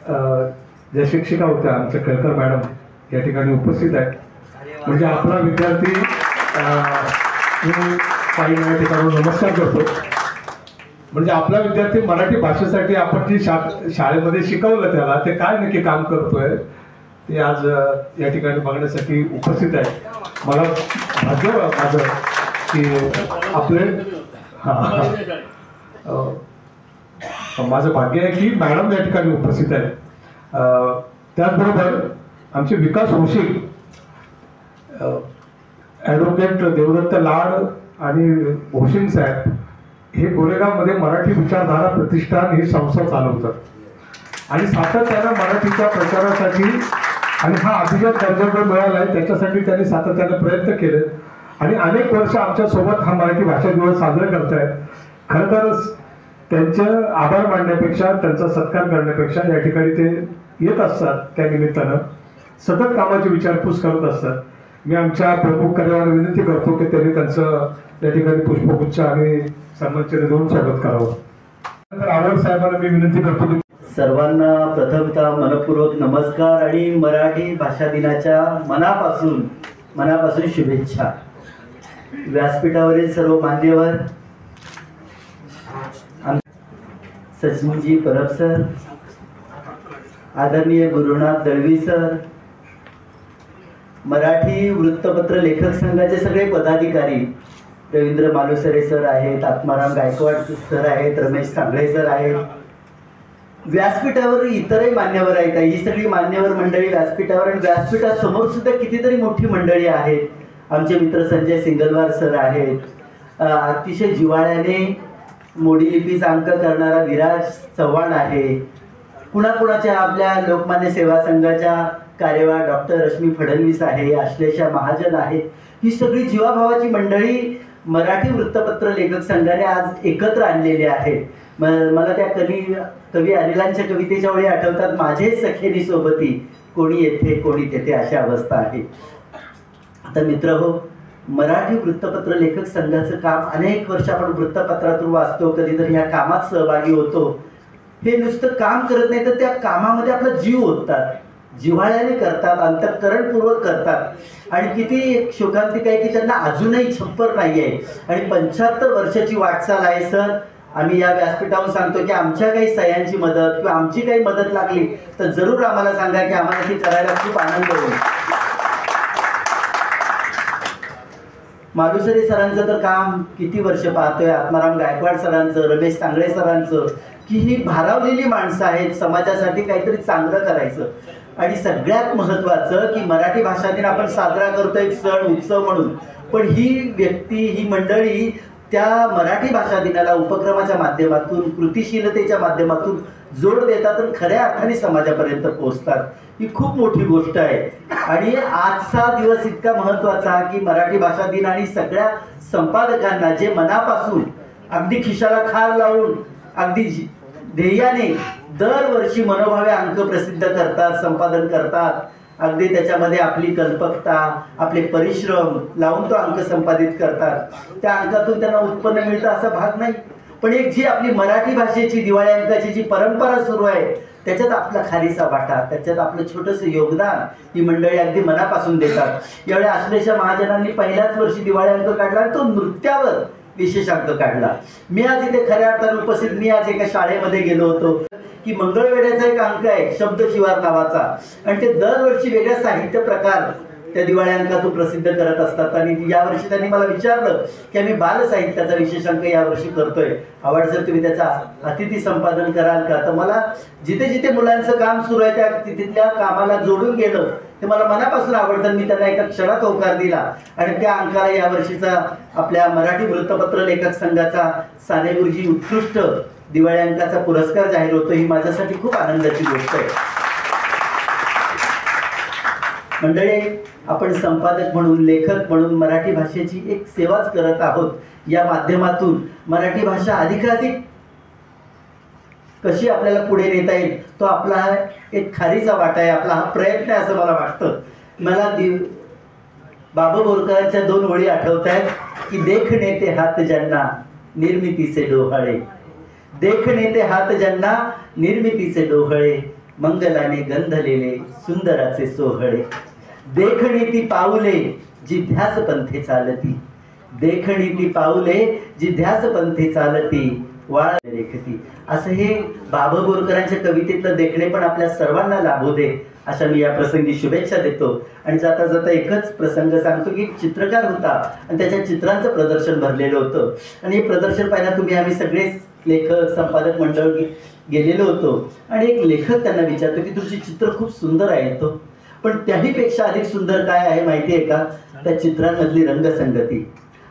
ज्या शिक्षिका होत्या आमच्या केळकर मॅडम या ठिकाणी उपस्थित आहेत. म्हणजे आपला विद्यार्थी मी काही या ठिकाणी नमस्कार करतो. म्हणजे आपला विद्यार्थी मराठी भाषेसाठी आपण जी शाळेमध्ये शिकवलं त्याला ते काय नक्की काम करतोय ते आज या ठिकाणी बघण्यासाठी उपस्थित आहे. मला भाग्य माझं की आपले माझं भाग्य आहे की मॅडम या ठिकाणी उपस्थित आहे. त्याचबरोबर आमचे विकास होशिक, ॲडव्होकेट देवदत्त लाड आणि होशिंग साहेब हे गोरेगावमध्ये मराठी विचारधारा प्रतिष्ठान ही संस्था चालवतात आणि सातत्यानं मराठीच्या प्रचारासाठी आणि हा अभिजात दर्जा जो मिळाला आहे त्याच्यासाठी त्यांनी सातत्यानं प्रयत्न केले आणि अनेक वर्ष आमच्यासोबत हा मराठी भाषा दिवस साजरा करतायत. खरं तर त्यांचे आभार मानण्यापेक्षा त्यांचा सत्कार करण्यापेक्षा या ठिकाणी ते येत असतात. त्या निमित्तानं सतत कामाची विचारपूस करत असतात. मी आमच्या प्रमुख कार्यालयाला विनंती करतो की त्यांनी त्यांचं या ठिकाणी पुष्पगुच्छ आणि सन्मानचिन्ह देऊन स्वागत करावं. तर आवड साहेबांना मी विनंती करतो की सर्वांना प्रथमतः मनपूर्वक नमस्कार आणि मराठी भाषा दिनाच्या मनापासून शुभेच्छा. व्यासपीठावरील सर्व मान्यवर, सचिनजी परब सर, आदरणीय गुरुनाथ दळवी सर, मराठी वृत्तपत्र लेखक संघाचे सगळे पदाधिकारी, रवींद्र मालुसरे सर आहेत, आत्माराम गायकवाड सर आहेत, रमेश सांगळे सर आहेत, व्यासपीठावर इतरही मान्यवर आहेत. ही सगळी मान्यवर मंडळी व्यासपीठावर आणि व्यासपीठासमोर सुद्धा कितीतरी मोठी मंडळी आहेत. आमचे मित्र संजय सिंगलवार सर आहेत, अतिशय जिव्हाळ्याने मोडी लिपीचा अंक करणारा विराज चव्हाण आहे, कुणाकुणाच्या आपल्या लोकमान्य सेवा संघाच्या कार्यवाह डॉक्टर रश्मी फडणवीस आहे, आश्लेषा महाजन आहे. ही सगळी जीवाभावाची मंडळी मराठी वृत्तपत्र लेखक संघाने आज एकत्र आणलेली आहे. मला त्या कवी अनिलांच्या कवितेच्या वेळी आठवतात, माझे सखेनी सोबती कोणी येथे कोणी तेथे, अशा अवस्था आहे. आता मित्र हो, मराठी वृत्तपत्र लेखक संघाचं काम अनेक वर्ष आपण वृत्तपत्रातून वाचतो, कधीतरी ह्या कामात सहभागी होतो. हे नुसतं काम करत नाही तर त्या कामामध्ये आपला जीव ओततात, जिव्हाळ्याने करतात, अंतःकरणपूर्वक करतात. आणि किती शोकांतिक आहे की त्यांना अजूनही छप्पर नाही आहे आणि 75 वर्षाची वाटचाल आहे. सर, आम्ही या व्यासपीठावरून सांगतो की आमच्या काही सह्यांची मदत किंवा आमची काही मदत लागली तर जरूर आम्हाला सांगा की आम्हाला ती करायला खूप आनंद होईल. मालुसरे सरांचं तर काम किती वर्ष पाहतोय, आत्माराम गायकवाड सरांचं, रमेश सांगळे सरांचं, की ही भारावलेली माणसं आहेत समाजासाठी काहीतरी चांगलं करायचं. आणि सगळ्यात महत्त्वाचं की मराठी भाषा दिन आपण साजरा करतो एक सण उत्सव म्हणून, पण ही व्यक्ती, ही मंडळी त्या मराठी भाषा दिनाला उपक्रमाच्या माध्यमातून, कृतिशीलतेच्या माध्यमातून जोड देतात आणि खऱ्या अर्थाने समाजापर्यंत पोहोचतात. ही खूप मोठी गोष्ट आहे. आणि आजचा दिवस इतका महत्त्वाचा की मराठी भाषा दिन आणि सगळ्या संपादकांना जे मनापासून अगदी खिशाला खार लावून अगदी ध्येयाने दरवर्षी मनोभावे अंक प्रसिद्ध करतात, संपादन करतात, अगदी त्याच्यामध्ये आपली कल्पकता, आपले परिश्रम लावून तो अंक संपादित करतात. त्या अंकातून त्यांना उत्पन्न मिळतं असा भाग नाही, पण एक जी आपली मराठी भाषेची दिवाळी अंकाची जी परंपरा सुरू आहे त्याच्यात आपला खारीचा वाटा, त्याच्यात आपलं छोटंसं योगदान ही मंडळी अगदी मनापासून देतात. यावेळी आश्लेषा महाजनांनी पहिल्याच वर्षी दिवाळी अंक काढला आणि तो नृत्यावर विशेष अंक काढला. मी आज इथे खऱ्या अर्थाने उपस्थित, मी आज एका शाळेमध्ये गेलो होतो की मंगळवेढ्याचा एक अंक आहे शब्द शिवार नावाचा, आणि ते दरवर्षी वेगळ्या साहित्य प्रकार त्या दिवाळी अंकातून प्रसिद्ध करत असतात. आणि यावर्षी त्यांनी मला विचारलं की आम्ही बालसाहित्याचा विशेष अंक यावर्षी करतोय, आवड जर तुम्ही त्याचा अतिथी संपादन कराल का? तर मला जिथे जिथे मुलांचं काम सुरू आहे त्या तिथल्या कामाला जोडून गेलं ते मला मनापासून आवडतं. मी त्यांना एका क्षणात होकार दिला आणि त्या अंकाला यावर्षीचा आपल्या मराठी वृत्तपत्र लेखक संघाचा साने गुरुजी उत्कृष्ट दिवाळी अंकाचा पुरस्कार जाहीर होतो. ही माझ्यासाठी खूप आनंदाची गोष्ट आहे. मंडळी, आपण संपादक म्हणून, लेखक म्हणून मराठी भाषेची एक सेवाच करत आहोत. या माध्यमातून मराठी भाषा अधिकाधिक कशी आपल्याला पुढे नेता येईल तो आपला एक खारीचा वाटा आहे, आपला हा प्रयत्न आहे असं मला वाटतं. मला बाबा बोरकरांच्या 2 ओळी आठवत आहेत की देखणे ते हात ज्यांना निर्मितीचे डोहाळे, देखणे ते हात ज्यांना निर्मितीचे डोहाळे, मंगलाने गंधलेले सुंदराचे सोहळे, देखणी ती पाऊले जी ध्यास पंथे चालती, देखणी ती पाऊले जी ध्यास पंथे चालती, वाळा लेखती. असं हे बाबा बोरकरांच्या कवितेतलं देखणे पण आपल्या सर्वांना लाभू दे अशा मी या प्रसंगी शुभेच्छा देतो. आणि जाता जाता एकच प्रसंग सांगतो की चित्रकार होता आणि त्याच्या चित्रांचं प्रदर्शन भरलेलं होतं. आणि हे प्रदर्शन पाहिलं तुम्ही आम्ही सगळेच लेखक संपादक मंडळ गेलेलो होतो. आणि एक लेखक त्यांना विचारतो की तुमची चित्र खूप सुंदर आहे तो, पण त्याहीपेक्षा अधिक सुंदर काय आहे माहिती आहे का, त्या चित्रांमधली रंगसंगती.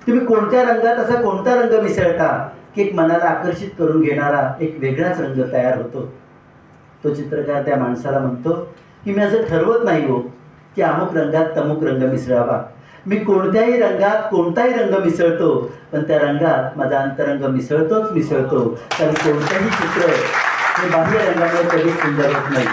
तुम्ही कोणत्या रंगात असा कोणता रंग मिसळता की एक मनाला आकर्षित करून घेणारा एक वेगळाच रंग तयार होतो. तो चित्रकार त्या माणसाला म्हणतो की मी असं ठरवत नाही हो की अमुक रंगात तमुक रंग मिसळावा, मी कोणत्याही रंगात कोणताही रंग मिसळतो, पण त्या रंगात माझा अंतरंग मिसळतो. कारण कोणतंही चित्र हे बाह्य रंगामुळे कधीच सुंदर होत नाही.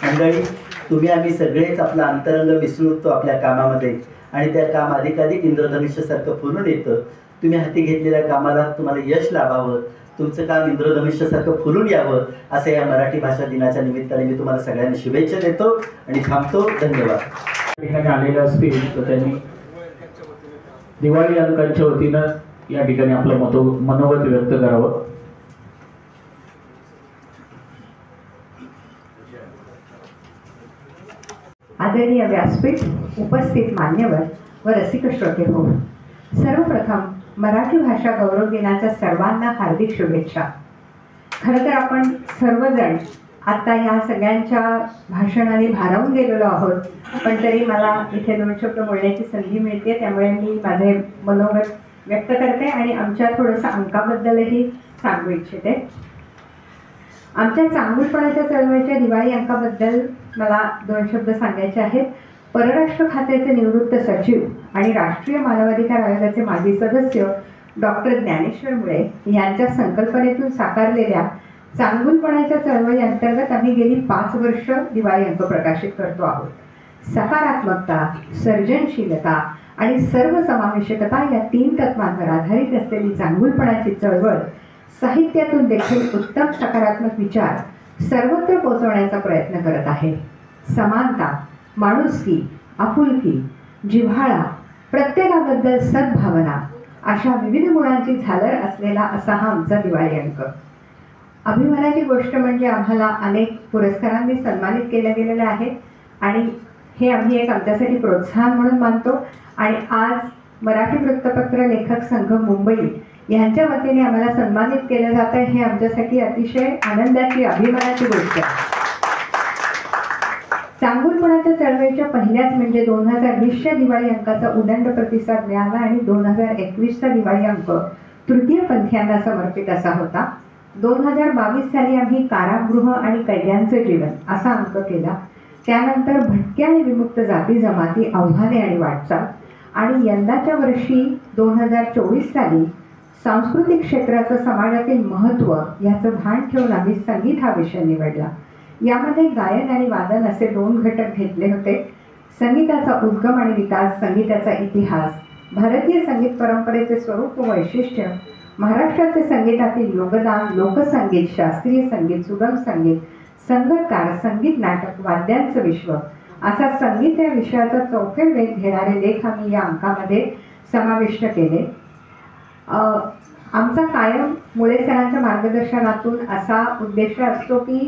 मंडळी, तुम्ही आम्ही सगळेच आपला अंतरंग मिसळतो आपल्या कामामध्ये आणि त्या काम अधिकाधिक इंद्रधनुष्यासारखं फुलून येतं. तुम्ही हाती घेतलेल्या कामाला तुम्हाला यश लाभावं, तुमचं काम इंद्रधनुष्यासारखं फुलून यावं असं या मराठी भाषा दिनाच्या निमित्ताने मी तुम्हाला सगळ्यांना शुभेच्छा देतो आणि थांबतो. धन्यवाद. ठिकाणी आलेले असतील तर त्यांनी दिवाळी अंकांच्या वतीनं या ठिकाणी आपलं मनोगत व्यक्त करावं. आदरणीय व्यासपीठ, उपस्थित मान्यवर व रसिक श्रोते हो, सर्वप्रथम मराठी भाषा गौरव दिनाच्या सर्वांना हार्दिक शुभेच्छा. खरं तर आपण सर्वजण आता या सगळ्यांच्या भाषणाने भारावून गेलेलो आहोत, पण तरी मला इथे 2 शब्द बोलण्याची संधी मिळते, त्यामुळे मी माझे मनोगत व्यक्त करते आणि आमच्या थोडंसं अंकाबद्दलही सांगू इच्छिते. आमच्या चांगुलपणाच्या चळवळीच्या दिवाळी अंकाबद्दल मला 2 शब्द सांगायचे आहेत. परराष्ट्र खात्याचे निवृत्त सचिव आणि राष्ट्रीय मानवाधिकार आयोगाचे माजी सदस्य डॉक्टर ज्ञानेश्वर मुळे यांच्या संकल्पनेतून साकारलेल्या चांगुलपणाच्या चळवळी अंतर्गत आम्ही गेली 5 वर्ष दिवाळी अंक प्रकाशित करतो आहोत. सकारात्मकता, सर्जनशीलता आणि सर्वसमावेशकता या 3 तत्वांवर आधारित असलेली चांगुलपणाची चळवळ साहित्यातून देखील उत्तम सकारात्मक विचार सर्वत्र पोहोचवण्याचा प्रयत्न करत आहे. समानता, माणुसकी, आपुलकी, जिव्हाळा, प्रत्येकाबद्दल सद्भावना अशा विविध गुणांची झालर असलेला असा हा आमचा दिवाळी अंक. अभिमानाची गोष्ट म्हणजे आम्हाला अनेक पुरस्कारांनी सन्मानित केल्या गेलेल्या आहेत आणि हे आम्ही एक आमच्यासाठी प्रोत्साहन म्हणून मानतो. आणि आज मराठी वृत्तपत्र लेखक संघ मुंबई यांच्या वतीने आम्हाला सन्मानित केलं जातं, हे आमच्यासाठी अतिशय आनंदाची अभिमानाची गोष्ट आहे. चांगुलपणाच्या चळवळीच्या पहिल्याच म्हणजे 2020च्या दिवाळी अंकाचा उदंड प्रतिसाद मिळाला आणि 2021चा दिवाळी अंक तृतीय पंथीयांना समर्पित असा होता. 2022 साली आम्ही कारागृह आणि कैद्यांचं जीवन असा अंक केला. त्यानंतर भटक्या आणि विमुक्त जाती जमाती, आव्हाने आणि वाटचाल. आणि यंदाच्या वर्षी 2024 साली सांस्कृतिक क्षेत्राचं समाजातील महत्त्व याचं भान ठेवून आम्ही संगीत हा विषय निवडला. यामध्ये गायन आणि वादन असे 2 घटक घेतले होते. संगीताचा उद्गम आणि विकास, संगीताचा इतिहास, भारतीय संगीत परंपरेचे स्वरूप व वैशिष्ट्य, महाराष्ट्राचे संगीतातील योगदान, लोकसंगीत, शास्त्रीय संगीत, सुगम संगीत, संगीतकार, संगीत नाटक, वाद्यांचं विश्व असा संगीत या विषयाचा चौफेर वेध घेणारे लेख आम्ही या अंकामध्ये समाविष्ट केले. आमचा कायम मुळे सरांच्या मार्गदर्शनातून असा उद्देश असतो की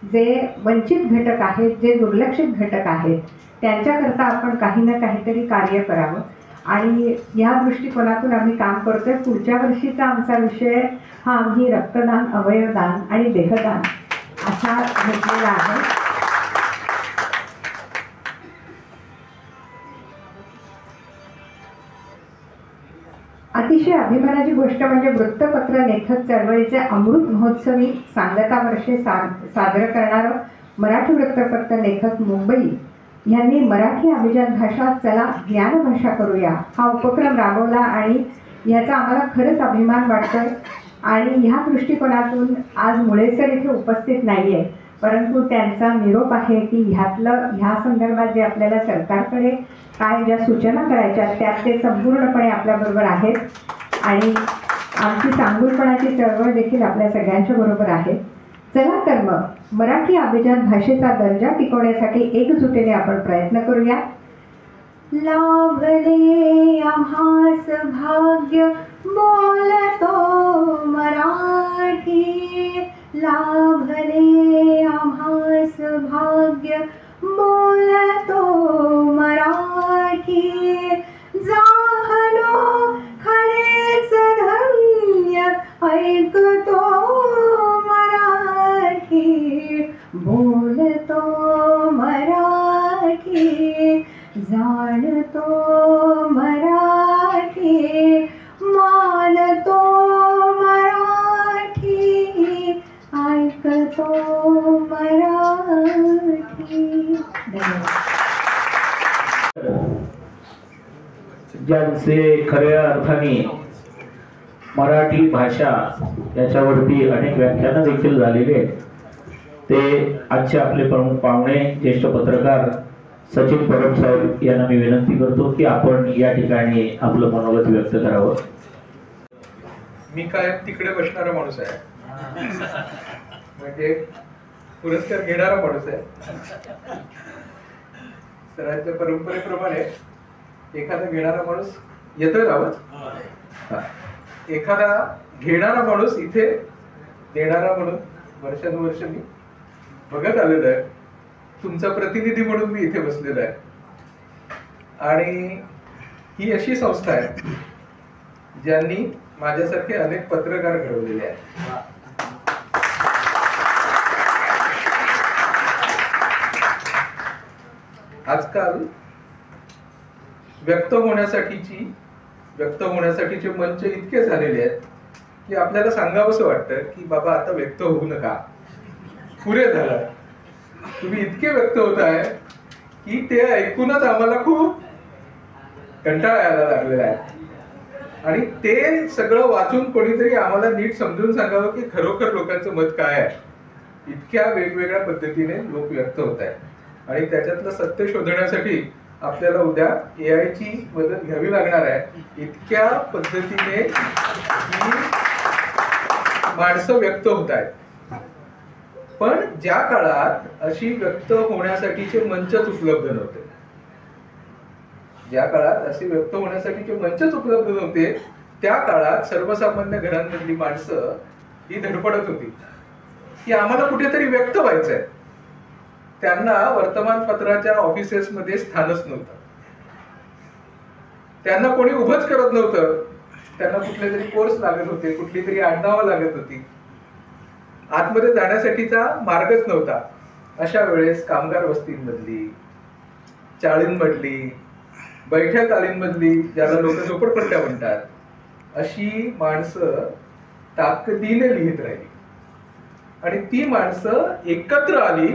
जे वंचित घटक आहेत, जे दुर्लक्षित घटक आहेत, त्यांच्याकरता आपण काही ना काहीतरी कार्य करावं आणि या दृष्टिकोनातून आम्ही काम करतोय. पुढच्या वर्षीचा आमचा विषय हा आम्ही रक्तदान, अवयवदान आणि देहदान असा घेतलेला आहे. अतिशय अभिमानाची गोष्ट म्हणजे वृत्तपत्र लेखक चळवळीचे अमृत महोत्सवी सांगता वर्षे साजरं करणारं मराठी वृत्तपत्र लेखक मुंबई यांनी मराठी अभिजात भाषा चला ज्ञानभाषा करूया हा उपक्रम राबवला आणि याचा आम्हाला खरंच अभिमान वाटतोय. आणि ह्या दृष्टिकोनातून आज मुळेसर इथे उपस्थित नाही आहे, परंतु त्यांचा निरोप आहे की ह्या संदर्भात जे आपल्याला सरकारकडे काय ज्या सूचना करायच्या त्यात ते संपूर्णपणे आपल्याबरोबर आहेत आणि आमची चांगुलपणाची चळवळ देखील आपल्या सगळ्यांच्या बरोबर आहे. चला तर मग मराठी अभिजात भाषेचा दर्जा टिकवण्यासाठी एकजुटीने आपण प्रयत्न करूया. लाभले आम्हास भाग्य बोलतो मराठी, लाभले आम्हास भाग्य बोलतो मराठी, जाहलो खरेच धन्य ऐकतो मराठी, बोलतो मराठी, जाणतो मराठी, मानतो मराठी, ऐकतो मराठी. ज्यांचे खऱ्या अर्थाने मराठी भाषा याच्यावरती अनेक व्याख्यानं देखील झालेली आहेत, ते आजचे आपले प्रमुख पाहुणे ज्येष्ठ पत्रकार सचिन परब साहेब यांना मी विनंती करतो की आपण या ठिकाणी आपलं मनोगत व्यक्त करावं. मी काय तिकडे बसणारा माणूस आहे, म्हणजे पुरस्कार घेणारा माणूस आहे. सरांच्या परंपरेप्रमाणे एखादा घेणारा माणूस येतोय आवाज, एखादा घेणारा माणूस इथे देणारा म्हणून वर्षानुवर्ष मी बघत आलेलो आहे. तुमचा प्रतिनिधी म्हणून मी इथे बसलेलो आहे. आणि ही अशी संस्था आहे ज्यांनी माझ्यासारखे अनेक पत्रकार घडवलेले आहेत. आजकाल व्यक्त होण्यासाठीचे मंच इतके झालेले आहेत की आपल्याला सांगावंसं वाटतं की बाबा आता व्यक्त होऊ नका, पुरे झालं. तुम्ही इतके व्यक्त होत आहे की ते ऐकूनच आम्हाला खूप कंटाळा यायला लागलेला आहे. आणि ते सगळं वाचून कोणीतरी आम्हाला नीट समजून सांगावं की खरोखर लोकांचं मत काय आहे. इतक्या वेगवेगळ्या पद्धतीने लोक व्यक्त होत आहेत. आणि त्याच्यातलं सत्य शोधण्यासाठी आपल्याला उद्या AI ची मदत घ्यावी लागणार आहे. इतक्या पद्धतीने ही माणसं व्यक्त होत आहेत. पण ज्या काळात अशी व्यक्त होण्यासाठीचे मंचच उपलब्ध नव्हते, त्या काळात सर्वसामान्य घरांमधली माणसं ही धडपडत होती की आम्हाला कुठेतरी व्यक्त व्हायचंय. त्यांना वर्तमानपत्राच्या ऑफिसेसमध्ये स्थानच नव्हतं, त्यांना कोणी उभंच करत नव्हतं. त्यांना कुठले तरी कोर्स लागत होते, कुठली तरी आडनावं लागत होती, आतमध्ये जाण्यासाठीचा मार्गच नव्हता. अशा वेळेस कामगार वस्तींमधली, चाळींमधली, बैठ्या चाळींमधली, ज्याला लोक झोपडपट्ट्या म्हणतात, अशी माणसं ताकदीने लिहित राहिली. आणि ती माणसं एकत्र आली.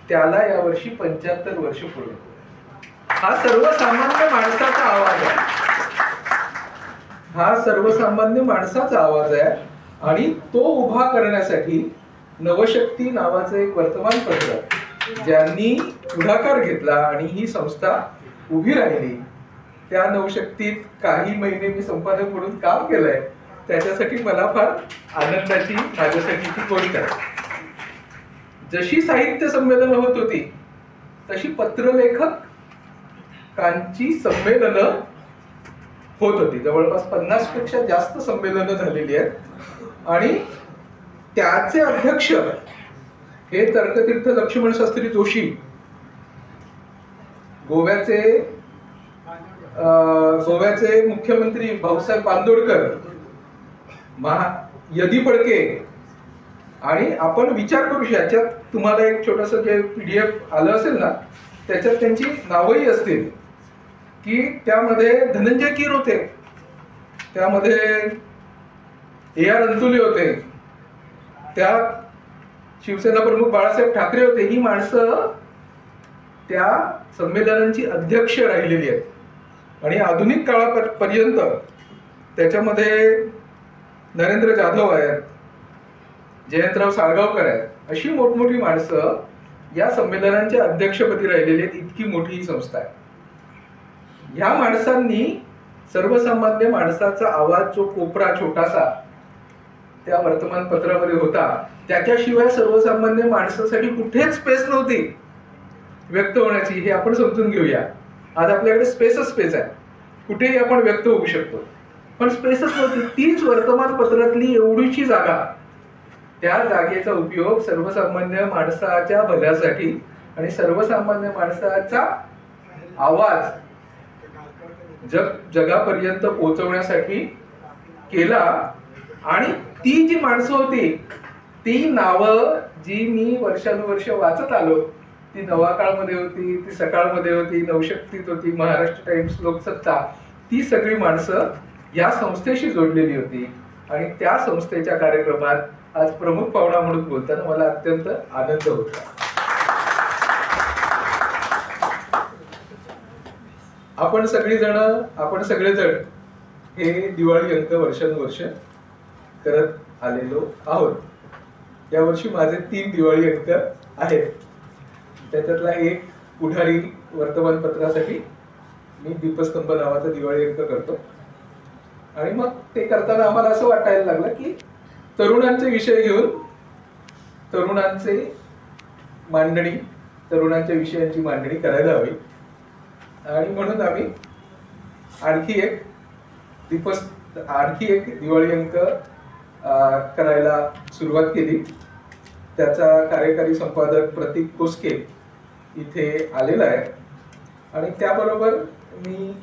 त्याला यावर्षी 75 वर्ष पूर्ण. हा सर्वसामान्य माणसाचा आवाज आहे, हा सर्वसामान्य माणसाचा आवाज आहे. आणि तो उभा करण्यासाठी नवशक्ती नावाचं एक वर्तमानपत्र ज्यांनी पुढाकार घेतला आणि ही संस्था उभी राहिली, त्या नवशक्तीत काही महिने मी संपादक म्हणून काम केलंय. त्याच्यासाठी मला फार आनंदाची माझ्यासाठीची गोष्ट आहे. जशी साहित्य संमेलनं होत होती तशी पत्रलेखकांची संमेलनं होत होती. जवळपास 50 पेक्षा जास्त संमेलनं झालेली आहेत. आणि त्याचे अध्यक्ष हे तर्कतीर्थ लक्ष्मण शास्त्री जोशी, गोव्याचे मुख्यमंत्री भाऊसाहेब बांदोडकर, यदी फडके. आणि आपण विचार करू, याच्यात तुम्हाला एक छोटस जे PDF आलं असेल ना, त्याच्यात त्यांची नावही असतील की त्यामध्ये धनंजय कीर होते, त्यामध्ये AR अंतुले होते, त्यात शिवसेना प्रमुख बाळासाहेब ठाकरे होते. ही माणसं त्या संमेलनांची अध्यक्ष राहिलेली आहेत. आणि आधुनिक काळापर्यंत त्याच्यामध्ये नरेंद्र जाधव आहेत, जयंतराव साळगावकर आहेत, अशी मोठमोठी माणसं या संमेलनांच्या अध्यक्षपदी राहिलेली आहेत. इतकी मोठी ही संस्था आहे. ह्या माणसांनी सर्वसामान्य माणसाचा आवाज, जो कोपरा छोटासा, त्या वर्तमानपत्रामध्ये होता, त्याच्याशिवाय सर्वसामान्य माणसासाठी कुठेच स्पेस नव्हती व्यक्त होण्याची. हे आपण समजून घेऊया. आज आपल्याकडे स्पेसच स्पेस आहे, कुठेही आपण व्यक्त होऊ शकतो, पण स्पेसच नव्हती. तीच वर्तमानपत्रातली एवढीशी जागा, त्या जागेचा उपयोग सर्वसामान्य माणसाच्या भल्यासाठी आणि सर्वसामान्य माणसाचा आवाज जगापर्यंत पोहोचवण्यासाठी केला. आणि ती जी माणसं होती, ती नावं जी मी वर्षानुवर्ष वाचत आलो, ती नवाकाळमध्ये होती, ती सकाळमध्ये होती, नवशक्तीत होती, महाराष्ट्र टाइम्स, लोकसत्ता, ती सगळी माणसं या संस्थेशी जोडलेली होती. आणि त्या संस्थेच्या कार्यक्रमात आज प्रमुख पाहुणा म्हणून बोलताना मला अत्यंत आनंद होता. आपण सगळेजण हे दिवाळी अंक वर्षानुवर्ष करत आलेलो आहोत. यावर्षी माझे 3 दिवाळी अंक आहेत. त्याच्यातला एक पुढारी वर्तमानपत्रासाठी मी दीपस्तंभ नावाचा दिवाळी अंक करतो. आणि मग ते करताना आम्हाला असं वाटायला लागलं की तरुणांचे विषय घेऊन तरुणांच्या विषयांची मांडणी करायला हवी. आणि म्हणून आम्ही आणखी एक दिवाळी अंक करायला सुरुवात केली. त्याचा कार्यकारी संपादक प्रतीक कोस्के इथे आलेला आहे. आणि त्याबरोबर मी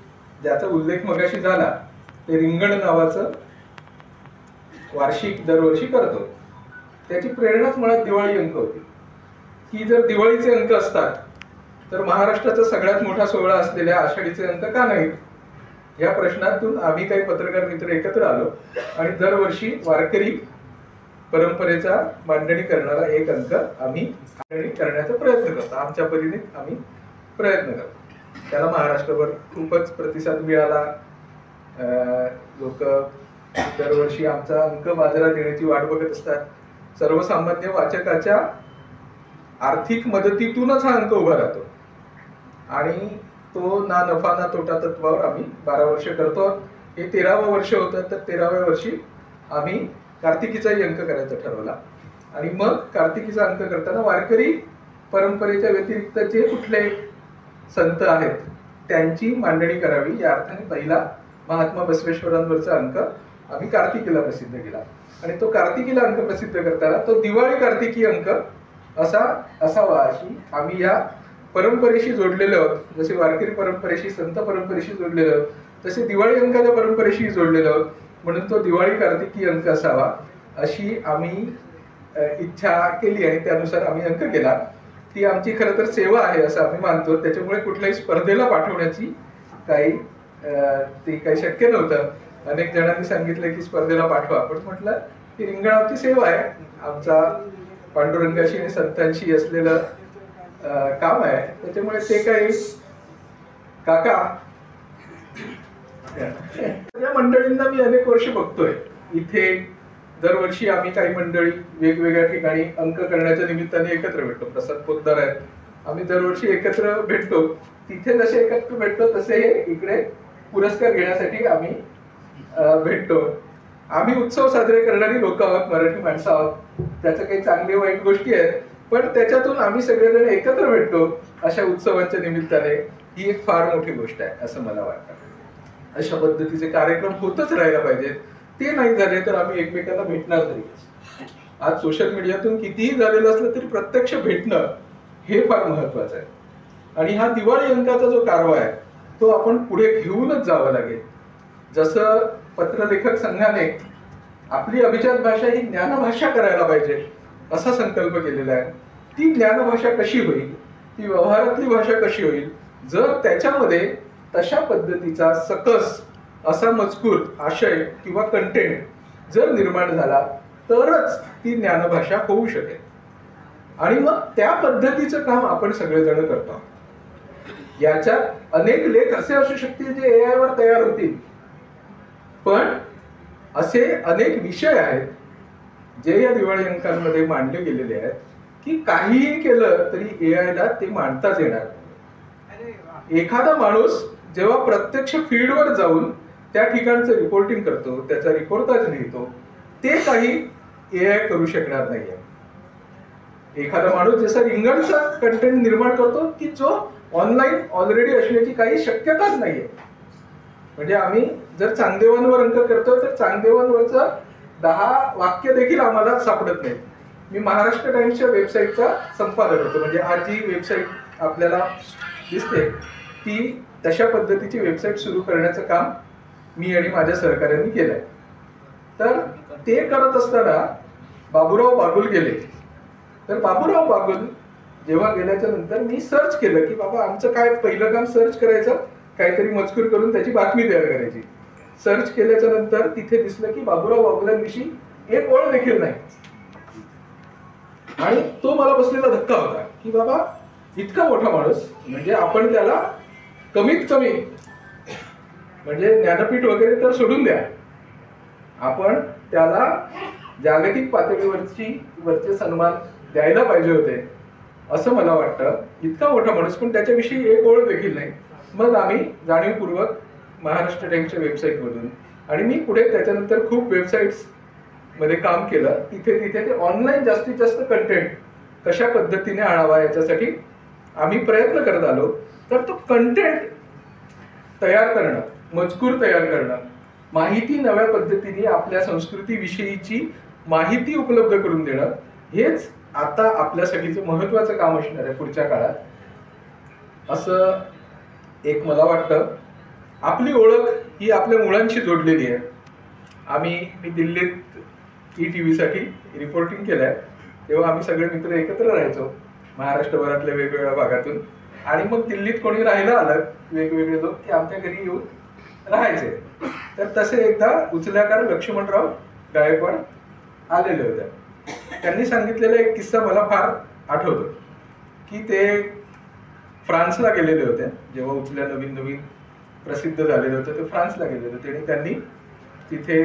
ज्याचा उल्लेख मगाशी झाला, ते रिंगण नावाचं वार्षिक दरवर्षी करतो. त्याची प्रेरणाच मुळात दिवाळी अंक होती की जर दिवाळीचे अंक असतात तर महाराष्ट्राचा सगळ्यात मोठा सोहळा असलेल्या आषाढीचे अंक का नाहीत, या प्रश्नातून आम्ही काही पत्रकार मित्र एकत्र आलो आणि दरवर्षी वारकरी परंपरेचा मांडणी करणारा एक अंक आम्ही मांडणी करण्याचा प्रयत्न करतो. आमच्या परीने आम्ही प्रयत्न करतो. त्याला महाराष्ट्रभर खूपच प्रतिसाद मिळाला. लोक दरवर्षी आमचा अंक बाजारात येण्याची वाट बघत असतात. सर्वसामान्य वाचकाच्या आर्थिक मदतीतूनच हा अंक उभा राहतो. आणि तो ना नफा ना तोटा तत्वावर आम्ही 12 वर्ष करतो. हे 13वं वर्ष होतं. तर 13व्या वर्षी आम्ही कार्तिकीचाही अंक करायचा ठरवला. आणि मग कार्तिकीचा अंक करताना वारकरी परंपरेच्या व्यतिरिक्त जे कुठले संत आहेत त्यांची मांडणी करावी, या अर्थाने पहिला महात्मा बसवेश्वरांवरचा अंक आम्ही कार्तिकीला प्रसिद्ध केला. आणि तो कार्तिकीला अंक प्रसिद्ध करताना तो दिवाळी कार्तिकी अंक असावा अशी आम्ही या परंपरेशी जोडलेलो आहोत. जसे वारकरी परंपरेशी, संत परंपरेशी जोडलेलो आहोत, तसे दिवाळी अंकाच्या परंपरेशी जोडलेलो आहोत. म्हणून तो दिवाळी कार्तिकी अंक असावा अशी आम्ही इच्छा केली आणि त्यानुसार आम्ही अंक केला. ती आमची खरं तर सेवा आहे असं आम्ही मानतो. त्याच्यामुळे कुठल्याही स्पर्धेला पाठवण्याची काही शक्य नव्हतं. अनेक जणांनी सांगितलं की स्पर्धेला पाठवा, पण म्हटलं की रिंगणाची सेवा आहे, आमचा पांडुरंगाशी आणि संतांशी असलेलं काम आहे. त्याच्यामुळे ते काही काका या मंडळींना मी अनेक वर्ष बघतोय. इथे दरवर्षी आम्ही काही मंडळी वेगवेगळ्या ठिकाणी अंक करण्याच्या निमित्ताने एकत्र भेटतो. प्रसाद पोतदार आहेत, आम्ही दरवर्षी एकत्र भेटतो. तिथे जसे एकत्र भेटतो तसे इकडे पुरस्कार घेण्यासाठी आम्ही भेटतो. आम्ही उत्सव साजरे करणारी लोक आहोत, मराठी माणसं आहोत. त्याच्या काही चांगली वाईट गोष्टी आहेत, पण त्याच्यातून आम्ही सगळेजण एकत्र भेटतो अशा उत्सवांच्या निमित्ताने. ही एक फार मोठी गोष्ट आहे असं मला वाटतं. अशा पद्धतीचे कार्यक्रम होतच राहायला पाहिजेत. ते नाही झाले तर आम्ही एकमेकांना भेटणार तरी. आज सोशल मीडियातून कितीही झालेलं असलं तरी प्रत्यक्ष भेटणं हे फार महत्वाचं आहे. आणि हा दिवाळी अंकाचा जो कारवा आहे तो आपण पुढे घेऊनच जावं लागेल. जसं पत्रलेखक संघाने आपली अभिजात भाषा ही ज्ञानभाषा करायला पाहिजे असा संकल्प केलेला आहे. ती ज्ञानभाषा कशी होईल, ती व्यवहारातली भाषा कशी होईल, जर त्याच्यामध्ये तशा पद्धतीचा सकस असा मजकूर, आशय किंवा कंटेंट जर निर्माण झाला तरच ती ज्ञानभाषा होऊ शकेल. आणि मग त्या पद्धतीचं काम आपण सगळेजण करतो. याच्यात अनेक लेख असे असू शकतील जे AI वर तयार होतील, पण असे अनेक विषय आहेत जे या दिवाळी अंकांमध्ये मांडले गेलेले आहेत की काहीही केलं तरी AI ला ते मांडताच येणार. एखादा माणूस जेव्हा प्रत्यक्ष फील्डवर जाऊन त्या ठिकाणचं रिपोर्टिंग करतो, त्याचा रिपोर्टाज लिहितो, ते काही AI करू शकणार नाहीये. एखादा माणूस जसा रिंगणचा कंटेंट निर्माण करतो की जो ऑनलाईन ऑलरेडी असण्याची काही शक्यताच नाहीये. म्हणजे आम्ही जर चांगदेवांवर अंक करतोय तर चांगदेवांवरचं 10 वाक्य देखील आम्हाला सापडत नाही. मी महाराष्ट्र टाइम्सच्या वेबसाईटचा संपादक होतो. म्हणजे आज जी वेबसाईट आपल्याला दिसते ती तशा पद्धतीची वेबसाईट सुरू करण्याचं काम मी आणि माझ्या सहकार्यांनी केलंय. तर ते करत असताना बाबूराव बागुल गेले. तर बाबूराव बागुल जेव्हा गेल्याच्या नंतर मी सर्च केलं की बाबा आमचं काय पहिलं काम सर्च करायचं, काहीतरी मजकूर करून त्याची बातमी तयार करायची. सर्च केल्याच्या नंतर तिथे दिसलं की बाबूराव बागुलांविषयी एक ओळ देखील नाही. आणि तो मला बसलेला धक्का होता की बाबा इतका मोठा माणूस, म्हणजे आपण त्याला कमीत कमी म्हणजे ज्ञानपीठ वगैरे तर सोडून द्या, आपण त्याला जागतिक पातळीवरचे सन्मान द्यायला पाहिजे होते असं मला वाटतं. इतका मोठा माणूस पण त्याच्याविषयी एक ओळ देखील नाही. मग आम्ही जाणीवपूर्वक महाराष्ट्र टाइम्सच्या वेबसाईटमधून आणि मी पुढे त्याच्यानंतर खूप वेबसाईट्स मध्ये काम केलं. तिथे ते ऑनलाईन जास्तीत जास्त कंटेंट कशा पद्धतीने आणावा याच्यासाठी आम्ही प्रयत्न करत आलो. तर तो कंटेंट तयार करणं, मजकूर तयार करणं, माहिती नव्या पद्धतीने आपल्या संस्कृतीविषयीची माहिती उपलब्ध करून देणं हेच आता आपल्यासाठीचं महत्वाचं काम असणार आहे पुढच्या काळात, असं एक मला वाटतं. आपली ओळख ही आपल्या मुळांशी जोडलेली आहे. मी दिल्लीत ETV साठी रिपोर्टिंग केलंय. तेव्हा आम्ही सगळे मित्र एकत्र राहायचो महाराष्ट्रभरातल्या वेगवेगळ्या भागातून. आणि मग दिल्लीत कोणी राहायला आलं वेगवेगळे लोक की आमच्या घरी येऊन राहायचे. तर तसे एकदा उचल्याकार लक्ष्मणराव गायकवाड आलेले होते. त्यांनी सांगितलेला एक किस्सा मला फार आठवतो की ते फ्रान्सला गेलेले होते. जेव्हा उचल्या नवीन प्रसिद्ध झालेले होते ते फ्रान्सला गेलेले होते आणि त्यांनी तिथे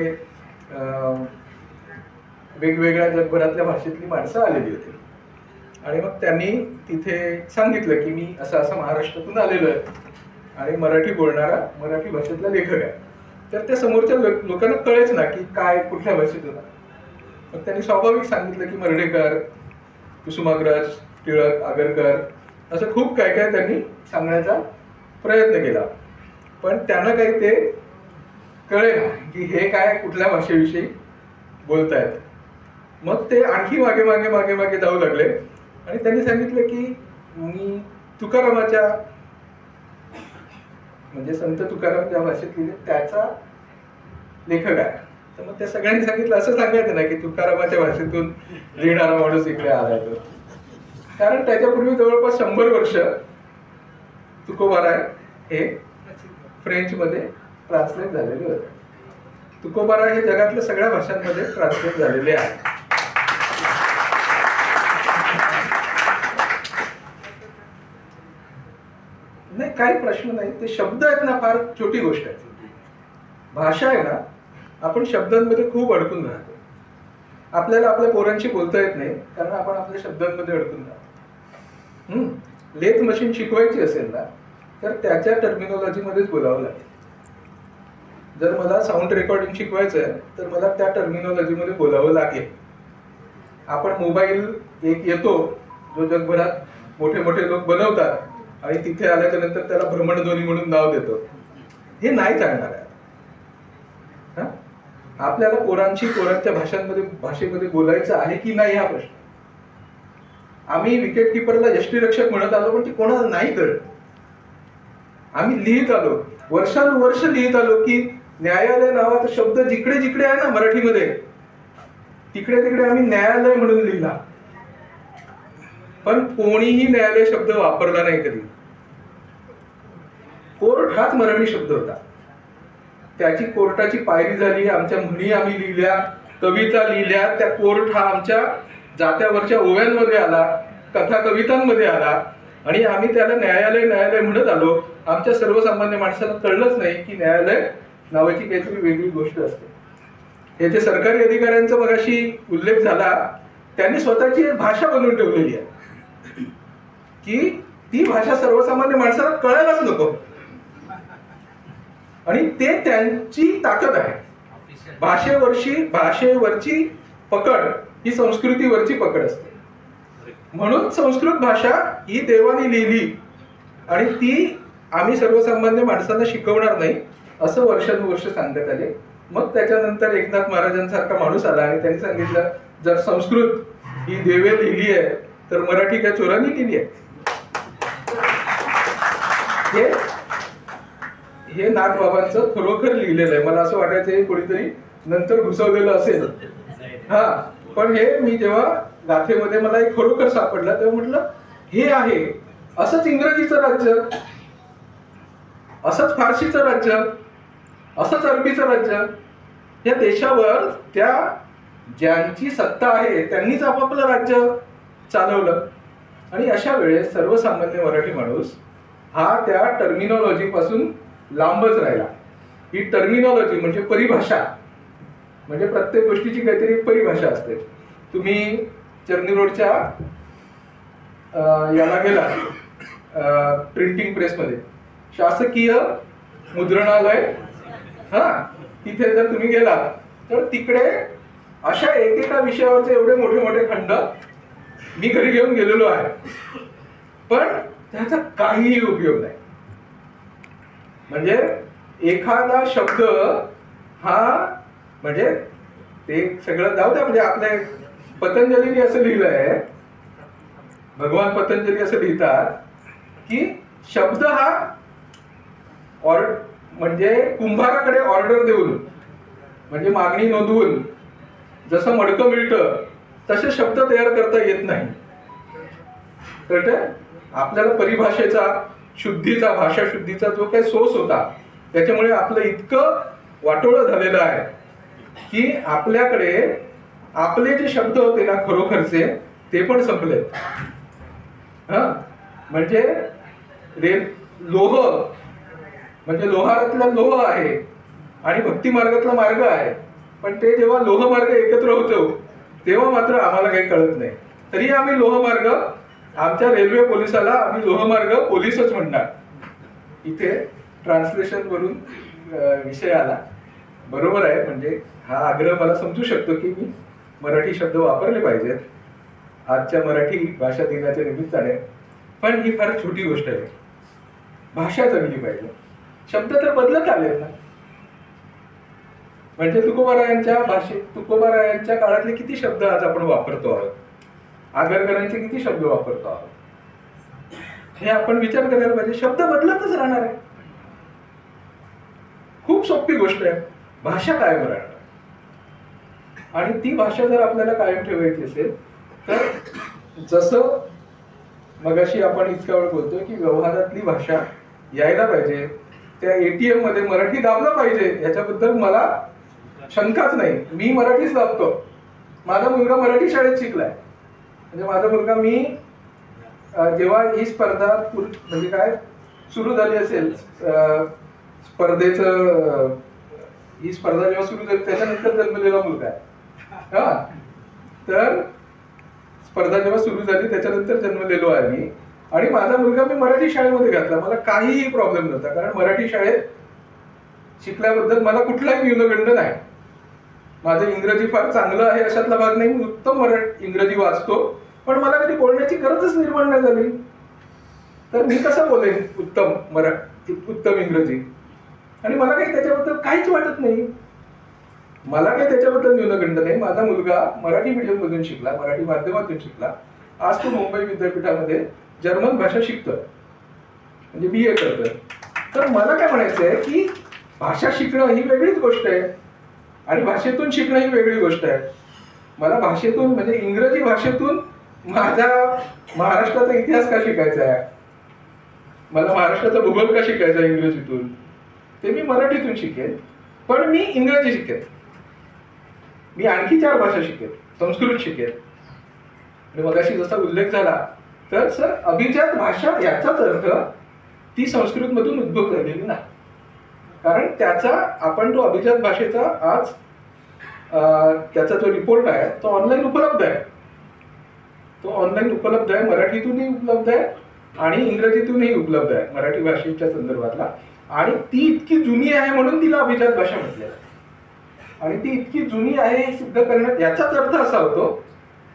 वेगवेगळ्या जगभरातल्या भाषेतली माणसं आलेली होती. आणि मग त्यांनी तिथे सांगितलं की मी असं महाराष्ट्रातून आलेलो आहे आणि मराठी बोलणारा मराठी भाषेतला लेखक आहे. तर त्या समोरच्या लोकांना कळेच ना की काय कुठल्या भाषेतून. मग त्यांनी स्वाभाविक सांगितलं की मर्ढेकर, कुसुमाग्रज, टिळक, आगरकर असं खूप काय त्यांनी सांगण्याचा प्रयत्न केला. पण त्यांना काही ते कळेना की हे काय कुठल्या भाषेविषयी बोलतायत. मग ते आणखी मागे जाऊ लागले आणि त्यांनी सांगितलं की मी तुकारामाच्या म्हणजे संत तुकाराम ज्या भाषेत लिहिले त्याचा लेखक आहे. तर मग त्या सगळ्यांनी सांगितलं असं सांगायचं ना की तुकारामाच्या भाषेतून लिहिणारा माणूस इकडे आलाय तो. कारण त्याच्यापूर्वी जवळपास 100 वर्ष तुकोबाराय हे फ्रेंचमध्ये ट्रान्सलेट झालेले होते. तुकोबाराय हे जगातल्या सगळ्या भाषांमध्ये ट्रान्सलेट झालेले आहे. नाही काही प्रश्न नाही. ते शब्द आहेत ना फार छोटी गोष्ट आहे. भाषा आहे ना, आपण शब्दांमध्ये खूप अडकून राहतो. आपल्याला आपल्या पोरांशी बोलता येत नाही कारण आपण आपल्या शब्दांमध्ये अडकून राहतो. लेथ मशीन शिकवायची असेल ना तर त्याच्या टर्मिनॉलॉजीमध्येच बोलावं लागेल. जर मला साऊंड रेकॉर्डिंग शिकवायचं आहे तर मला त्या टर्मिनॉलॉजीमध्ये बोलावं लागेल. आपण मोबाईल एक येतो जो जगभरात मोठे लोक बनवतात आणि तिथे आल्याच्या नंतर त्याला भ्रमणध्वनी म्हणून नाव देतो. हे नाही चालणार आहे. आपल्याला पोरांच्या भाषेमध्ये बोलायचं आहे की नाही हा प्रश्न. आम्ही विकेट किपरला यष्टीरक्षक म्हणत आलो पण ती कोणाला नाही कळत. आम्ही लिहित आलो, वर्षानुवर्ष लिहित आलो की न्यायालय नावाचा शब्द जिकडे जिकडे आहे ना मराठीमध्ये तिकडे तिकडे आम्ही न्यायालय म्हणून लिहिला. पण कोणीही न्यायालय शब्द वापरला नाही कधी. कोर्ट हाच मराठी शब्द होता. त्याची कोर्टाची पायरी झाली. आमच्या म्हणी आम्ही लिहिल्या, कविता लिहिल्या. त्या कोर्ट हा आमच्या जात्यावरच्या ओव्यांमध्ये आला, कथा कवितांमध्ये आला आणि आम्ही त्याला न्यायालय म्हणत आलो. आमच्या सर्वसामान्य माणसाला कळलंच नाही की न्यायालय नावाची काहीतरी वेगळी गोष्ट असते. याचे सरकारी अधिकाऱ्यांचा मगाशी उल्लेख झाला. त्यांनी स्वतःची भाषा बनवून ठेवलेली आहे की ती भाषा सर्वसामान्य माणसाला कळायलाच नको. आणि ते त्यांची ताकद आहे. भाषेवरची पकड ही संस्कृतीवरची पकड असते. म्हणून संस्कृत भाषा ही देवाने लिहिली आणि ती आम्ही सर्वसामान्य माणसांना शिकवणार नाही असं वर्षानुवर्ष सांगण्यात आले. मग त्याच्यानंतर एकनाथ महाराजांसारखा माणूस आला आणि त्यांनी सांगितलं, जर संस्कृत ही देवे लिहिली आहे तर मराठी काय चोरांनी लिहिली आहे? हे नाथबाबांचं खरोखर लिहिलेलं आहे. मला असं वाटायचं हे कोणीतरी नंतर घुसवलेलं असेल. हा, पण हे मी जेव्हा गाथेमध्ये मला एक खरोखर सापडलं तेव्हा म्हटलं हे आहे. असंच इंग्रजीचं राज्य, असंच फारसीचं राज्य, असंच अरबीचं राज्य, या देशावर त्या ज्यांची सत्ता आहे त्यांनीच आपापलं राज्य चालवलं. आणि अशा वेळेस सर्वसामान्य मराठी माणूस हा त्या टर्मिनॉलॉजी पासून लांबच राहिला. ही टर्मिनॉलॉजी म्हणजे परिभाषा, म्हणजे प्रत्येक गोष्टीची काहीतरी परिभाषा असते. तुम्ही चर्नी रोडच्या याला गेला प्रिंटिंग प्रेसमध्ये, शासकीय मुद्रणालय, हा, तिथे जर तुम्ही गेला तर तिकडे अशा एकेका विषयावरचे एवढे मोठे मोठे खंड मी घरी घेऊन गेलेलो आहे, पण त्याचा काहीही उपयोग नाही. म्हणजे एखादा शब्द हा, म्हणजे ते सगळं जाऊ द्या, म्हणजे आपल्या पतंजलीने असं लिहिलंय, भगवान पतंजली असं लिहितात की शब्द हा म्हणजे कुंभाराकडे ऑर्डर देऊन, म्हणजे मागणी नोंदवून जसं मडकं मिळतं तसे शब्द तयार करता येत नाही. कळतंय? आपल्याला परिभाषेचा, शुद्धीचा, भाषा शुद्धीचा जो काही सोर्स होता त्याच्यामुळे आपलं इतकं वाटोळं झालेलं आहे की आपल्याकडे आपले जे शब्द होते ना खरोखरचे ते पण संपले. हा, म्हणजे लोह म्हणजे लोहारातला लोह आहे आणि भक्ती मार्गातला मार्ग आहे, पण ते जेव्हा लोहमार्ग एकत्र होतो तेव्हा मात्र आम्हाला काही कळत नाही. तरी आम्ही लोहमार्ग, आमच्या रेल्वे पोलिसाला आम्ही लोहमार्ग पोलीसच म्हणणार. इथे ट्रान्सलेशन वरून विषय आला, बरोबर आहे. म्हणजे हा आग्रह मला समजू शकतो की मी मराठी शब्द वापरले पाहिजेत आजच्या मराठी भाषा दिनाच्या निमित्ताने, पण ही फार छोटी गोष्ट आहे. भाषा जगली पाहिजे, शब्द तर बदलत आलेत ना. म्हणजे तुकोबारायांच्या भाषेत, तुकोबारायांच्या काळातले किती शब्द आज आपण वापरतो आहोत, आगरकरांचे किती शब्द वापरतो आहोत, हे आपण विचार करायला पाहिजे. शब्द बदलतच राहणार आहे. खूप सोपी गोष्ट आहे, भाषा कायम राहणार. आणि ती भाषा जर आपल्याला कायम ठेवायची असेल तर जसं मगाशी आपण इतक्या वेळ बोलतोय की व्यवहारातली भाषा यायला पाहिजे, त्या ATM मध्ये मराठी दाबलं पाहिजे, याच्याबद्दल मला शंकाच नाही. मी मराठीच दाबतो. माझा मुलगा मराठी शाळेत शिकलाय. म्हणजे माझा मुलगा, मी जेव्हा ही स्पर्धा म्हणजे काय सुरू झाली असेल, स्पर्धेचं, ही स्पर्धा जेव्हा सुरू झाली त्याच्यानंतर जन्मलेला मुलगा आहे. हा, तर स्पर्धा जेव्हा सुरू झाली त्याच्यानंतर जन्मलेलो आहे मी. आणि माझा मुलगा मी मराठी शाळेमध्ये घातला. मला काहीही प्रॉब्लेम नव्हता, कारण मराठी शाळेत शिकल्याबद्दल मला कुठलाही न्यूनगंड नाही. माझं इंग्रजी फार चांगलं आहे अशातला भाग नाही. मी उत्तम इंग्रजी वाचतो, पण मला कधी बोलण्याची गरजच निर्माण नाही झाली. तर मी कसं बोलेन उत्तम इंग्रजी? आणि मला काही त्याच्याबद्दल काहीच वाटत नाही. मला काही त्याच्याबद्दल न्यूनगंड नाही. माझा मुलगा मराठी मीडियम मधून शिकला, मराठी माध्यमातून शिकला. आज तो मुंबई विद्यापीठामध्ये जर्मन भाषा शिकतोय, म्हणजे BA करतोय. तर मला काय म्हणायचं आहे की भाषा शिकणं ही वेगळीच गोष्ट आहे आणि भाषेतून शिकणं ही वेगळी गोष्ट आहे. मला भाषेतून, म्हणजे इंग्रजी भाषेतून माझा महाराष्ट्राचा इतिहास का शिकायचा आहे, मला महाराष्ट्राचा भूगोल का शिकायचा आहे इंग्रजीतून, ते मी मराठीतून शिकेन. पण मी इंग्रजी शिकेन, मी आणखी 4 भाषा शिकेन, संस्कृत शिकेन. आणि मगाशी जसा उल्लेख झाला तर सर, अभिजात भाषा याचाच अर्थ ती संस्कृत मधून उद्भव झालेली नाही. कारण त्याचा, आपण तो अभिजात भाषेचा आज त्याचा जो रिपोर्ट आहे तो ऑनलाईन उपलब्ध आहे. तो ऑनलाईन उपलब्ध आहे, मराठीतूनही उपलब्ध आहे आणि इंग्रजीतूनही उपलब्ध आहे, मराठी भाषेच्या संदर्भातला. आणि ती इतकी जुनी आहे म्हणून तिला अभिजात भाषा म्हटलेलं आहे. आणि ती इतकी जुनी आहे हे सिद्ध करण्यात याचाच अर्थ असा होतो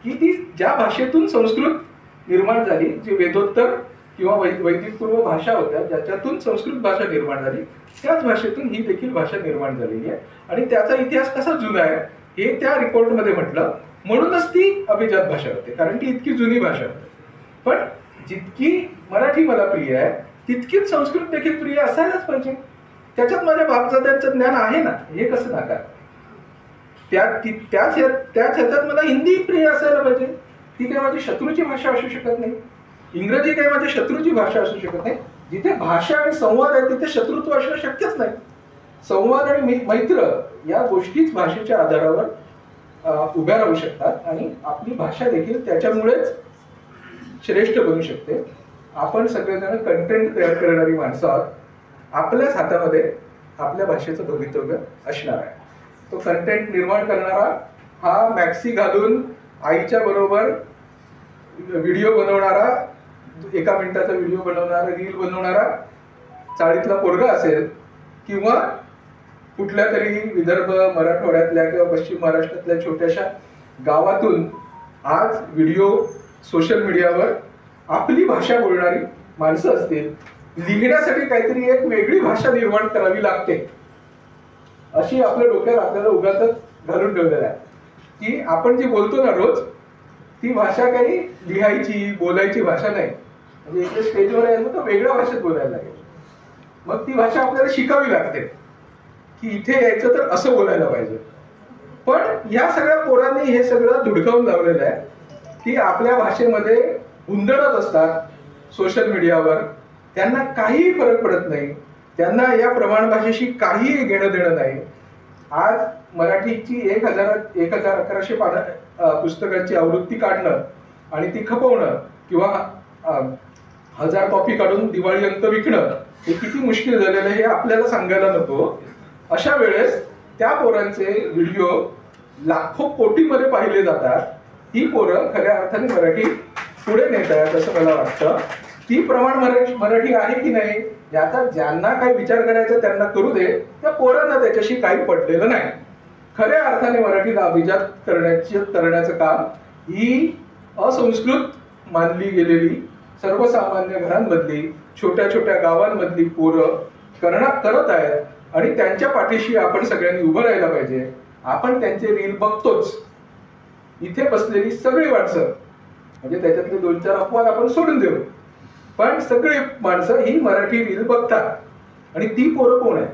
की ती ज्या भाषेतून संस्कृत निर्माण झाली, जी वेदोत्तर किंवा वैदिक पूर्व भाषा होत्या ज्याच्यातून संस्कृत भाषा निर्माण झाली, त्याच भाषेतून ही देखील भाषा निर्माण झालेली आहे. आणि त्याचा इतिहास कसा जुना आहे हे त्या रिपोर्टमध्ये म्हटलं. म्हणूनच ती अभिजात भाषा होते, कारण ती इतकी जुनी भाषा होती. पण जितकी मराठी मला प्रिय आहे तितकीच संस्कृत देखील प्रिय असायलाच पाहिजे. त्याच्यात माझ्या बापजात्यांचं ज्ञान आहे ना, हे कसं नाकार. त्याच ह्याच्यात मला हिंदी प्रिय असायला पाहिजे. ती काही माझी शत्रूची भाषा असू शकत नाही. इंग्रजी काही माझ्या शत्रूची भाषा असू शकत नाही. जिथे भाषा आणि संवाद आहे तिथे शत्रुत्व असणं शक्यच नाही. संवाद आणि मैत्र या गोष्टीच भाषेच्या आधारावर उभ्या राहू शकतात आणि आपली भाषा देखील त्याच्यामुळेच श्रेष्ठ बनू शकते. आपण सगळेजण कंटेंट तयार करणारी माणसं आहोत. आपल्याच हातामध्ये आपल्या भाषेचं भवितव्य असणार आहे. तो कंटेंट निर्माण करणारा हा मॅक्सी घालून आईच्या बरोबर व्हिडिओ बनवणारा, 1 मिनिटाचा व्हिडिओ बनवणारा, रील बनवणारा चाळीतला पोरगा असेल किंवा कुठल्या तरी विदर्भ मराठवाड्यातल्या किंवा पश्चिम महाराष्ट्रातल्या छोट्याशा गावातून आज व्हिडिओ सोशल मीडियावर आपली भाषा बोलणारी माणसं असतील. लिहिण्यासाठी काहीतरी एक वेगळी भाषा निर्माण करावी लागते अशी आपल्या डोक्यात आपल्याला उगाच घालून ठेवलेलं आहे की आपण जी बोलतो ना रोज, ती भाषा काही लिहायची बोलायची भाषा नाही. म्हणजे इथे स्टेजवर यायचं तर वेगळ्या भाषेत बोलायला लागेल. मग ती भाषा आपल्याला शिकावी लागते की इथे यायचं तर असं बोलायला पाहिजे. पण या सगळ्या पोरांनी हे सगळं धुडकावून लावलेलं आहे की आपल्या भाषेमध्ये हुंदडत असतात सोशल मीडियावर. त्यांना काहीही फरक पडत नाही. त्यांना या प्रमाण भाषेशी काहीही घेणं देणं नाही. आज मराठीची 1100 पुस्तकांची आवृत्ती काढणं आणि ती खपवणं किंवा 1000 कॉपी काढून दिवाळी अंक विकणं हे किती मुश्किल झालेलं हे आपल्याला सांगायला नको. अशा वेळेस त्या पोरांचे व्हिडिओ लाखो कोटीमध्ये पाहिले जातात. ही पोरं खऱ्या अर्थाने मराठी पुढे नेत आहेत असं मला वाटतं. ती प्रमाण मराठी आहे की नाही याचा ज्यांना काही विचार करायचा त्यांना करू दे. त्या पोरांना त्याच्याशी काही पडलेलं नाही. खऱ्या अर्थाने मराठीला अभिजात करण्याचं काम ही असंस्कृत मानली गेलेली सर्वसामान्य घरांमधली छोट्या छोट्या गावांमधली पोरं करत आहेत. आणि त्यांच्या पाठीशी आपण सगळ्यांनी उभं राहायला पाहिजे. आपण त्यांचे रील बघतोच. इथे बसलेली सगळी माणसं, म्हणजे त्याच्यातले 2-4 अपवाद आपण सोडून देऊ, पण सगळी माणसं ही मराठी रील बघतात. आणि ती पोरं कोण आहेत?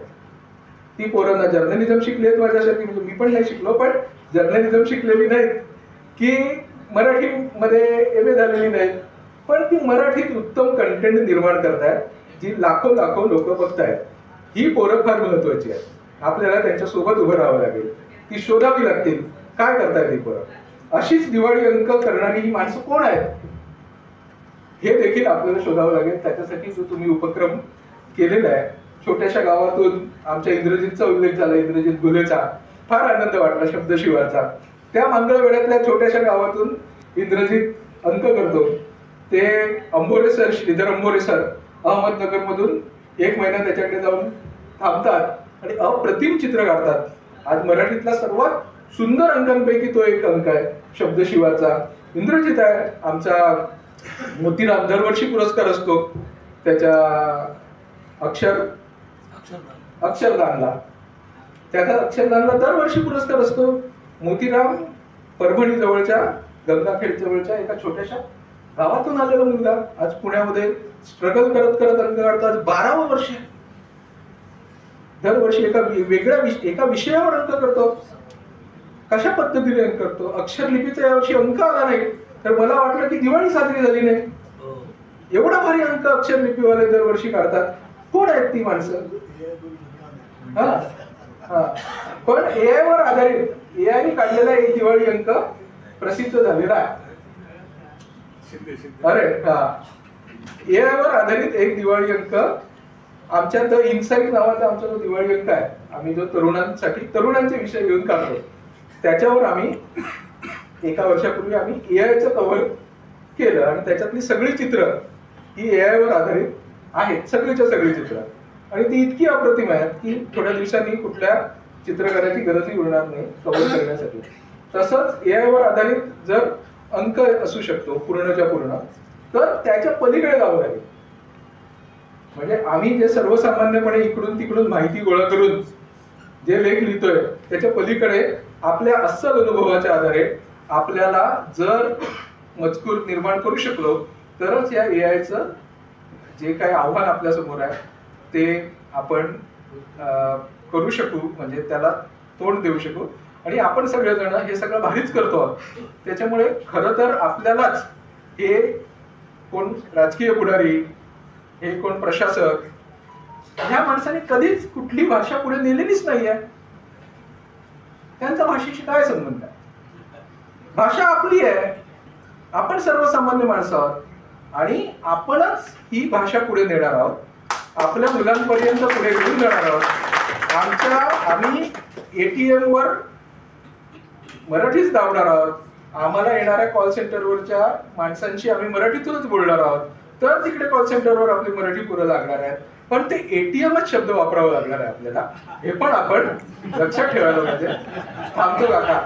ती पोरं ना जर्नलिझम शिकली आहेत माझ्यासाठी, म्हणजे मी पण नाही शिकलो, पण जर्नलिझम शिकलेली नाहीत की मराठीमध्ये MA झालेली नाहीत, पण ती मराठीत उत्तम कंटेंट निर्माण करतायत जी लाखो लोक बघतायत. ही पोरं फार महत्वाची आहेत. आपल्याला त्यांच्यासोबत उभं राहावं लागेल. ती शोधावी लागतील. काय करतायत ही पोरं? अशीच दिवाळी अंक करणारी ही माणसं कोण आहेत हे देखील आपल्याला शोधावं लागेल. त्याच्यासाठी जो तुम्ही उपक्रम केलेला आहे, छोट्याशा गावातून आमच्या इंद्रजितचा उल्लेख झाला, इंद्रजित गुलेचा, फार आनंद वाटला शब्दशिवाचा. त्या मंगळवेढ्यातल्या छोट्याशा गावातून इंद्रजित अंक करतो. ते अंबोरे सर, श्रीधर अंबोरे सर अहमदनगर मधून 1 महिना त्याच्याकडे जाऊन थांबतात आणि अप्रतिम चित्र काढतात. आज मराठीतला सर्वात सुंदर अंकांपैकी तो एक अंक आहे शब्दशिवाचा. इंद्रजित आहे आमचा. मोतीराम दरवर्षी पुरस्कार असतो त्याच्या अक्षरदानला. त्याचा अक्षरदानला दरवर्षी पुरस्कार असतो. मोतीराम परभणी जवळच्या गंगाखेड जवळच्या एका छोट्याशा गावातून आलेला मुलगा आज पुण्यामध्ये स्ट्रगल करत अंक काढतो. आज 12वं वर्ष. दरवर्षी एका विषयावर अंक करतो. कशा पद्धतीने अंक करतो? अक्षरलिपीचा यावर्षी अंक आला नाही तर मला वाटलं की दिवाळी साजरी झाली नाही. एवढा भारी अंक अक्षरलिपीवाले दरवर्षी काढतात. कोण आहेत ती माणसं? पण AI वर आधारित AI ने काढलेला एक दिवाळी अंक प्रसिद्ध झालेला आहे. अरे AI वर आधारित एक दिवाळी अंक आमच्या द इनसाइट नावाचा आमचा जो दिवाळी अंक आहे, आम्ही जो तरुणांचे विषय घेऊन काढतो, त्याच्यावर आम्ही 1 वर्षापूर्वी आम्ही AIचं कव्हर केलं आणि त्याच्यातली सगळी चित्र ही AI वर आधारित आहेत. सगळीच्या सगळी चित्र. आणि ती इतकी अप्रतिम आहेत की थोड्या दिवसांनी कुठल्या चित्रकाराची गरजही उरणार नाही कव्हर करण्यासाठी. तसंच AI वर आधारित जर अंक असू शकतो पूर्णच्या पूर्ण, तर त्याच्या पलीकडे जावं लागेल. म्हणजे आम्ही जे सर्वसामान्यपणे इकडून तिकडून माहिती गोळा करून जे लेख लिहितोय त्याच्या पलीकडे आपल्या अस्सल अनुभवाच्या आधारे आपल्याला जर मजकूर निर्माण करू शकलो तरच या AIचं जे काही आव्हान आपल्या समोर आहे ते आपण करू शकू, म्हणजे त्याला तोंड देऊ शकू. आणि आपण सगळेजण हे सगळं भारीच करतो आहोत. त्याच्यामुळे खरं तर आपल्यालाच हे कोण राजकीय पुढारी, हे कोण प्रशासक, ह्या माणसाने कधीच कुठली भाषा पुढे नेलेलीच नाहीये. त्यांचा भाषेशी काय संबंध आहे? भाषा आपली आहे, आपण सर्वसामान्य माणसं आहोत आणि आपणच ही भाषा पुढे नेणार आहोत, आपल्या मुलांपर्यंत पुढे घेऊन जाणार आहोत. आम्ही ATM वर मराठीच दाबणार आहोत, आम्हाला येणाऱ्या कॉल सेंटरवरच्या माणसांशी आम्ही मराठीतूनच बोलणार आहोत, तर तिकडे कॉल सेंटरवर आपली मराठी पुरं लागणार आहे. पण ते ATMच शब्द वापरावं लागणार आहे आपल्याला, हे पण आपण लक्षात ठेवायला पाहिजे. थांबतो काका.